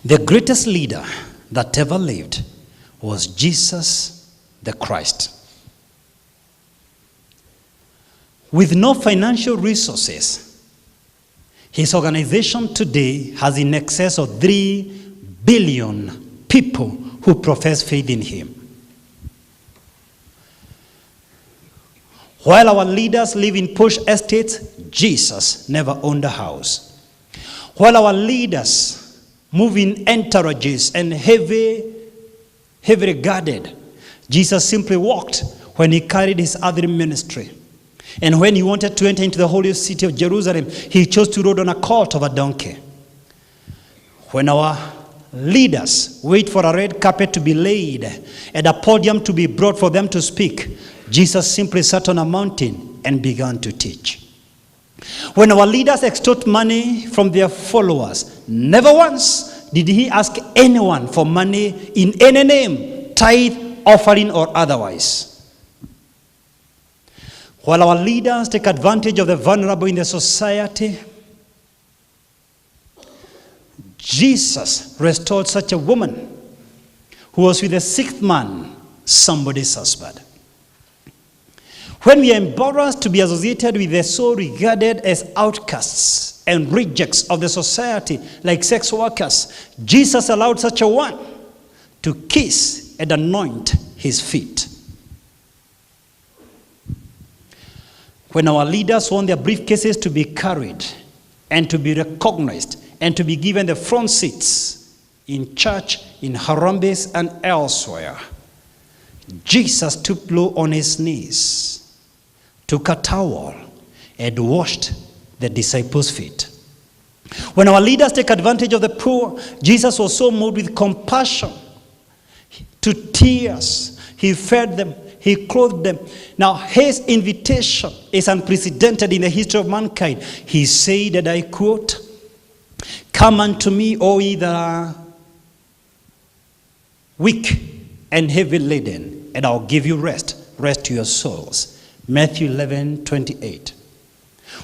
The greatest leader that ever lived was Jesus the Christ. With no financial resources, his organization today has in excess of 3 billion people who profess faith in him. While our leaders live in posh estates, Jesus never owned a house. While our leaders move in entourages and heavily guarded, Jesus simply walked when he carried his other ministry. And when he wanted to enter into the holy city of Jerusalem, he chose to ride on a colt of a donkey. When our leaders wait for a red carpet to be laid and a podium to be brought for them to speak, Jesus simply sat on a mountain and began to teach. When our leaders extort money from their followers, never once did he ask anyone for money in any name, tithe, offering, or otherwise. While our leaders take advantage of the vulnerable in the society, Jesus restored such a woman who was with the 6th man, somebody's husband. When we are embarrassed to be associated with the so regarded as outcasts and rejects of the society, like sex workers, Jesus allowed such a one to kiss and anoint his feet. When our leaders want their briefcases to be carried and to be recognized and to be given the front seats in church, in Harambes, and elsewhere, Jesus took low on his knees, took a towel, and washed the disciples' feet. When our leaders take advantage of the poor, Jesus was so moved with compassion to tears. He fed them, he clothed them. Now, his invitation is unprecedented in the history of mankind. He said, and I quote, "Come unto me, all ye that are weak and heavy laden, and I'll give you rest to your souls." Matthew 11:28.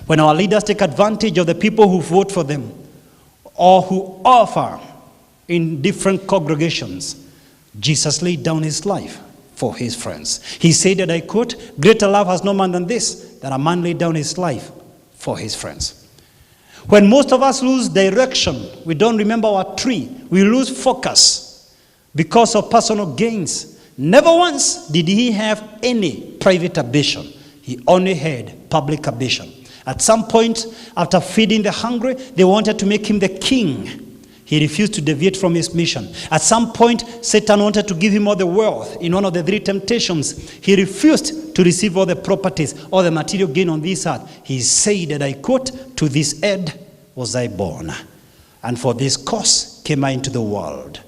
When our leaders take advantage of the people who vote for them or who offer in different congregations, Jesus laid down his life for his friends. He said, that I quote, "Greater love has no man than this, that a man laid down his life for his friends." When most of us lose direction, we don't remember our tree, we lose focus because of personal gains. Never once did he have any private ambition. He only had public ambition. At some point, after feeding the hungry, they wanted to make him the king. He refused to deviate from his mission. At some point, Satan wanted to give him all the wealth. In one of the 3 temptations, he refused to receive all the properties, all the material gain on this earth. He said, and I quote, "To this end was I born, and for this cause came I into the world."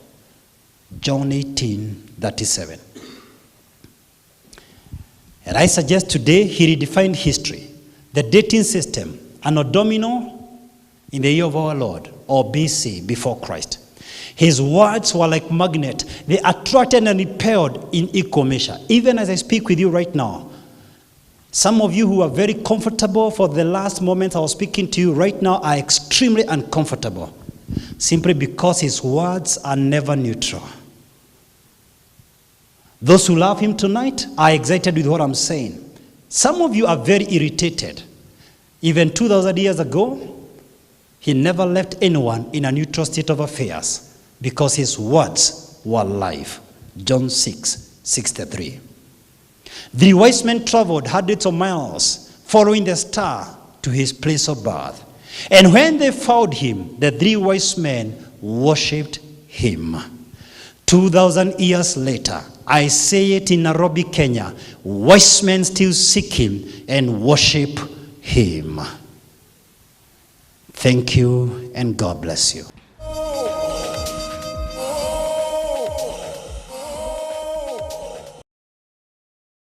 John 18:37. And I suggest today he redefined history, the dating system, Anno Domino in the year of our Lord, or BC, before Christ. His words were like magnet. They attracted and repelled in equal measure. Even as I speak with you right now, some of you who are very comfortable for the last moments I was speaking to you right now are extremely uncomfortable, simply because his words are never neutral. Those who love him tonight are excited with what I'm saying. Some of you are very irritated. Even 2,000 years ago, he never left anyone in a neutral state of affairs because his words were life. John 6:63. The wise men traveled hundreds of miles following the star to his place of birth. And when they found him, the 3 wise men worshipped him. 2,000 years later, I say it in Nairobi, Kenya, wise men still seek him and worship him. Thank you, and God bless you.